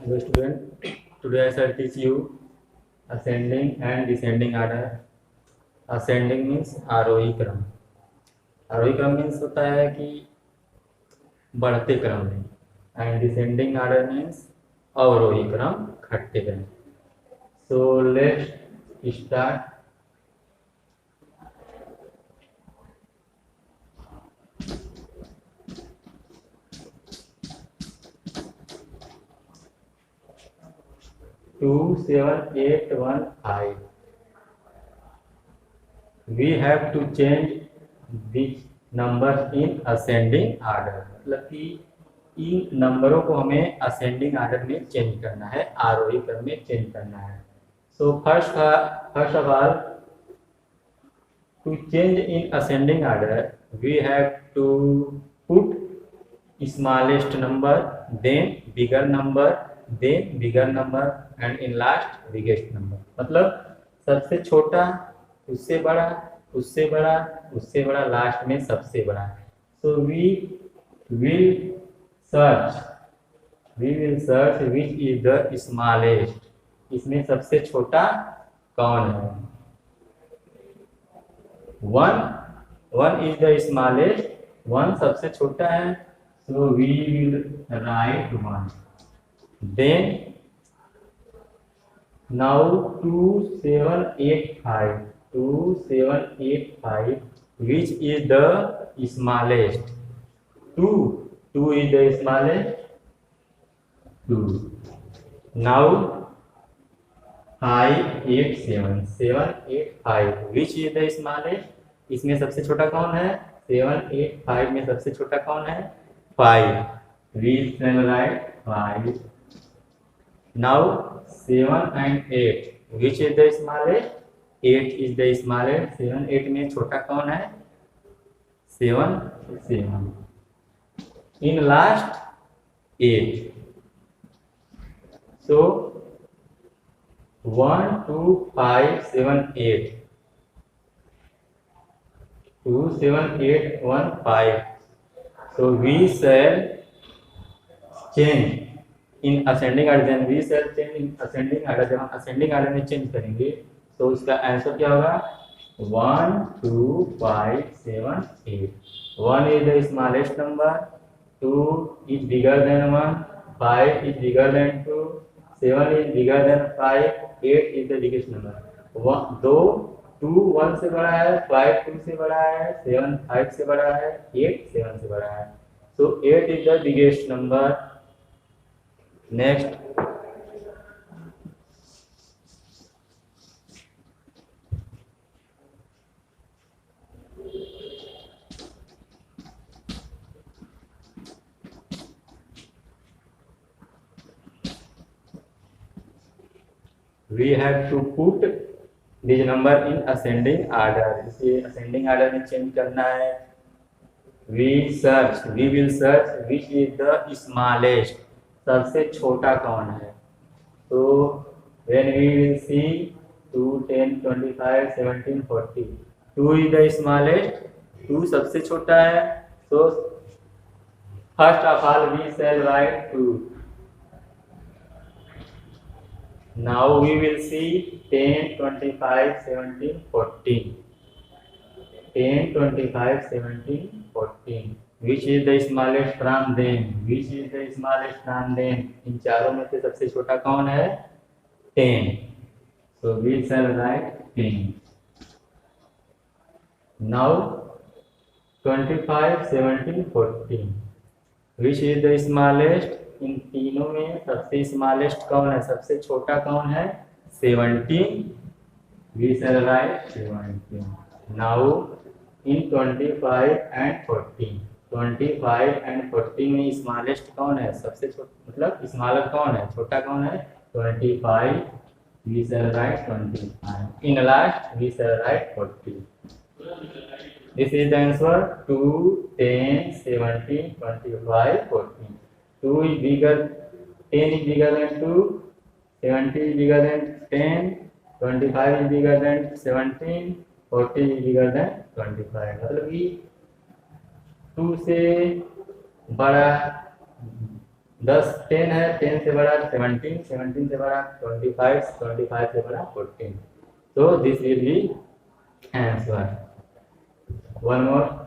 Hello student, today I shall teach you ascending and descending order. Ascending means आरोही क्रम. आरोही क्रम means होता है कि बढ़ते क्रम में, एंड डिसेंडिंग ऑर्डर मीन्स अवरोही क्रम, घटते क्रम. So let's start. To 7 8 1 5. We have to change these numbers in ascending order. मतलब कि इन नंबरों को हमें असेंडिंग ऑर्डर में चेंज करना है, आरोही क्रम में चेंज करना है. So first of all, to change in ascending order we have to put smallest number, then bigger number, then bigger number, and in last biggest number. मतलब सबसे छोटा, उससे बड़ा, उससे बड़ा, उससे बड़ा, लास्ट में सबसे बड़ा. So we will search which is the smallest. इसमें सबसे छोटा कौन है? One is the smallest. One सबसे छोटा है. So we will write one. Then now 2 7 8 5. 2 7 8 5, which is the smallest? 2 is the smallest. 2. Now 5 8 7. 7 8 5, which is the smallest? इसमें सबसे छोटा कौन है? 7 8 5 में सबसे छोटा कौन है? 5. We shall write 5. Now 7 and 8, which is the smallest? 8 is the smallest. 7 8 में छोटा कौन है? 7 7. In last 8. So 1 2 5 7 8. 2 7 8 1 5. So we shall change in ascending order. Then we shall change in ascending order. जब हम असेंडिंग ऑर्डर में change करेंगे तो उसका आंसर क्या होगा? 1 2 5 7 8. 1 is the smallest number. 2 is bigger than 1. 5 is bigger than 2. 7 is bigger than 5. 8 is the biggest number. 2 1 से बड़ा है, 5 2 से बड़ा है, 7 5 से बड़ा है, 8 7 से बड़ा है. सो 8 is the biggest number. Next, we have to put this number in ascending order. इसे ascending order में change करना है. We will search which is the smallest. सबसे छोटा कौन है? तो when we will see 2 10 25 17 40. 2 is the smallest. 2 सबसे छोटा है. So first of all we shall write 2. Now we will see 10 25 17 14. 10 25 17 14. Which is the smallest from them? Which is the smallest from them? इन चारों में से सबसे छोटा कौन है? 10. So we shall write 10. Now 25 17 14. Which is the smallest? इन तीनों में सबसे स्मॉलेस्ट कौन है? सबसे छोटा कौन है? 17. We shall write 17. Now in 25 and 14. 25 and 14 में स्मॉलेस्ट कौन है? सबसे छोटा, मतलब स्मॉलर कौन है? छोटा कौन है? 25. We shall write 25. In last we shall write 40. This is the answer. 2 10 17 25 14. 2 is bigger, 10 is bigger than 2, 70 is bigger than 10, 25 is bigger than 17, 40 is bigger than 25. मतलब कि 2 से बड़ा 10 10 है, 10 से बड़ा 17, 17 से बड़ा 25, 25 से बड़ा 14. So this will be answer. One more.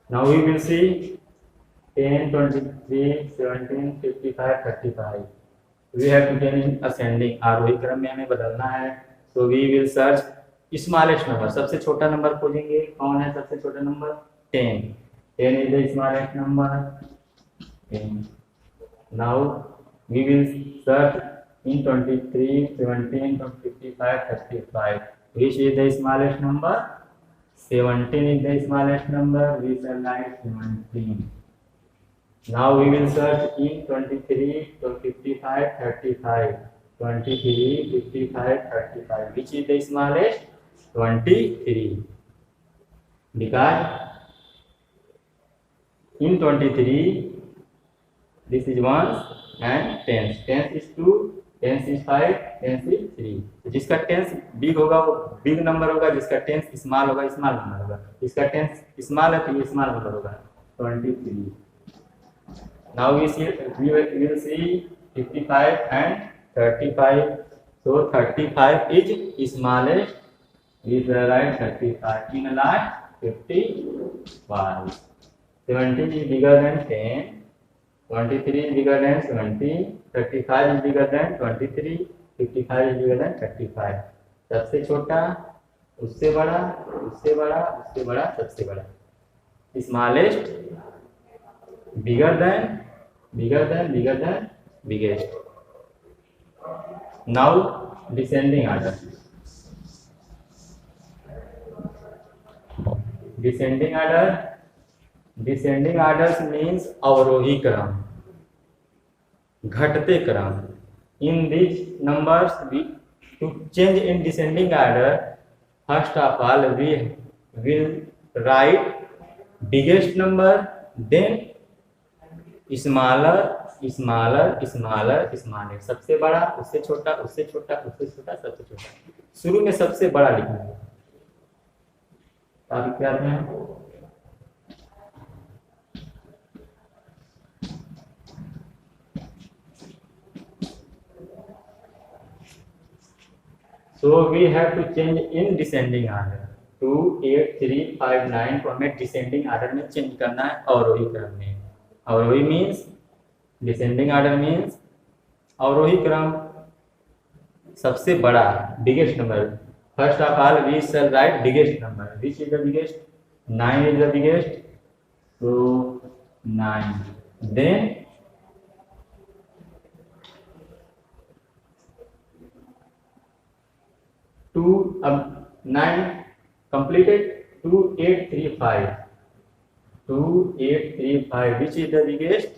Now we will see 10, 23, 17, 55, 35. We have to turn in ascending. आरोही क्रम में हमें बदलना है. So we will search smallest number. सबसे छोटा नंबर खोजेंगे. कौन है सबसे छोटा number? 10. 10 is the smallest number. 10. Now we will search in 23, 17, 55, 35. Which is the smallest number? 17 is the smallest number. We shall write 17. Now we will search in 23, 55, 35. 23, 55, 35. Which is the smallest? 23. Because in 23, this is ones and tens. Tens is 2, tens is 5, tens is 3. तो जिसका tense big होगा वो big number होगा, जिसका tense small होगा small number होगा. जिसका tense small है तो ये स्मॉल नंबर होगा. 23. Now we will see 55 and 35. So 35 is smallest. We will write 35. In last 55. 17 is bigger than 10. 23 is bigger than 20. 35 is bigger than 23. 55 is bigger than 35. सबसे छोटा, उससे बड़ा, उससे बड़ा, उससे बड़ा, सबसे बड़ा. Smallest, bigger than, bigger than, bigger than, biggest. Now descending order. Descending order. Descending orders means अवरोही क्रम, घटते क्रम. In these numbers, we to change in descending order, first of all we will write biggest number, then smaller, smaller, smaller, smaller. सबसे बड़ा, उससे छोटा, उससे छोटा, उससे छोटा, सबसे छोटा. शुरू में सबसे बड़ा लिखना है. आप क्या हैं? So we have to change in descending order. 2, 8, 3, 5, 9 को हमें descending order में चेंज करना है अवरोही क्रम में. अवरोही means descending order means अवरोही क्रम सबसे बड़ा biggest number. First of all we shall write biggest number. Which is the biggest? 9 is the biggest. So 9. Then 2, 9 completed. 2, 8, 3, 5. 2, 8, 3, 5. Which is the biggest?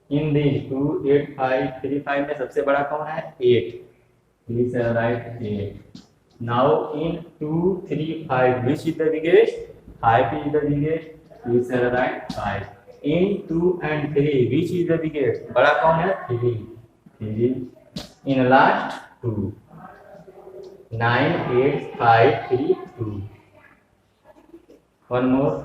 In these 2, 8, 5, 3, 5 में सबसे बड़ा कौन है? 8. We shall write 8. Now in 2, 3, 5. Which is the biggest? 5 is the biggest. We shall write 5. In 2 and 3. Which is the biggest? बड़ा कौन है? 3. 3. In last 2. 9, 8, 5, 3, 2. One more.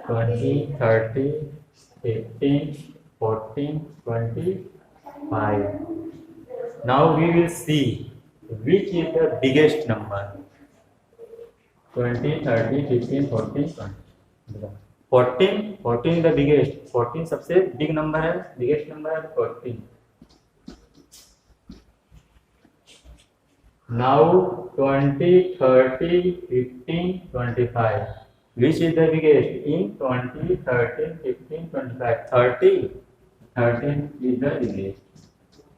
Twenty, 30, 15, 14, 25. Now we will see which is the biggest number. 20, 30, 15, 14, 20. 14 the biggest. 14 सबसे big number है, biggest number है 14. Now 20, 30, 15, 25. Which is the biggest? In 20, 13, 15, 25. 13 is the biggest.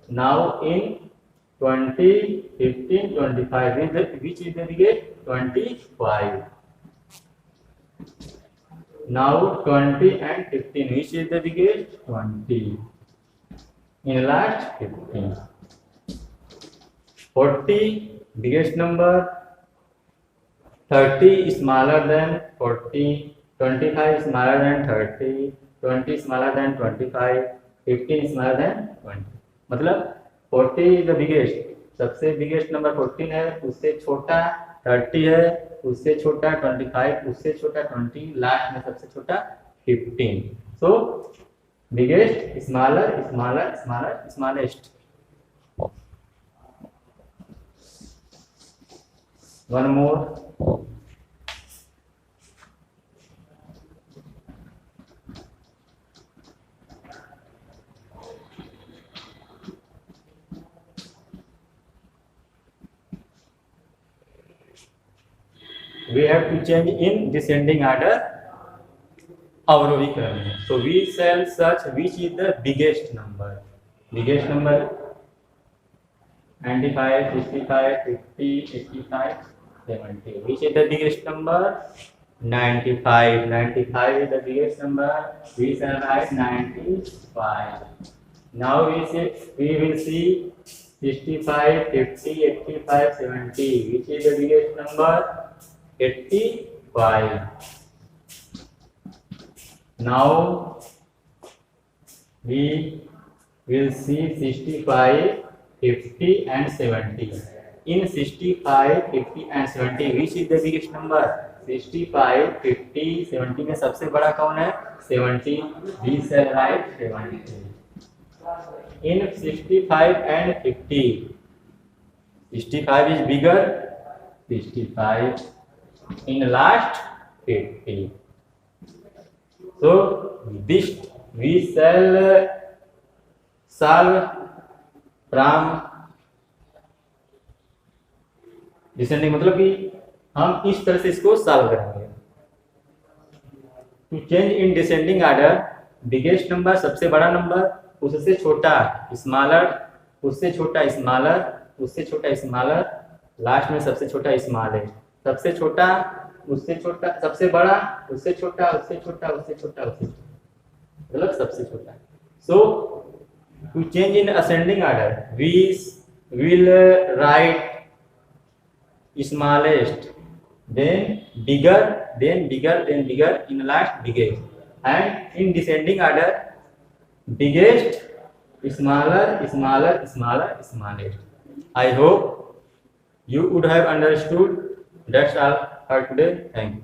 Now in 20, 15, 25. Which is the biggest? 25. Now 20 and 15. Which is the biggest? 20. In last 15. 40 biggest number. 30 is smaller than 40. 25 is smaller than 30. 20 is smaller than 25. 15 is smaller than 20. मतलब 40 is the biggest. सबसे biggest number 14 है, उससे छोटा 30 है, उससे छोटा 25, उससे छोटा 20, लास्ट में सबसे छोटा 15. So biggest, smaller, smaller, smaller, smallest. One more. We have to change in descending order अवरोही क्रम में. So we shall search which is the biggest number. Biggest number 95, 65, 50, 85, 70. Which is the biggest number? 95. 95 is the biggest number. We shall write 95. Now we will see 65, 50, 85, 70. Which is the biggest number? 85. Now we will see 65, 50 and 70. In 65, 50 and 70, which is the biggest number? 65, 50, 70 में सबसे बड़ा कौन है? 70. We shall write 70. In 65 and 50, 65 is bigger. 65. In last 50. So this we shall solve from descending, मतलब कि हम इस तरह से इसको सॉल्व करेंगे. To change in descending order, biggest number सबसे बड़ा नंबर, उससे छोटा स्मॉलर, उससे छोटा स्मॉलर, उससे छोटा स्मॉलर, लास्ट में सबसे छोटा स्मॉलेस्ट. सबसे छोटा, उससे छोटा, सबसे बड़ा, उससे छोटा, उससे छोटा, उससे छोटा, उससे छोटा, मतलब सबसे छोटा. So to change in ascending order, we will write smallest, then bigger, then bigger, then bigger, in last biggest. And in descending order, biggest, smaller, smaller, smaller, smallest. I hope you would have understood. That's all for today. Thank you.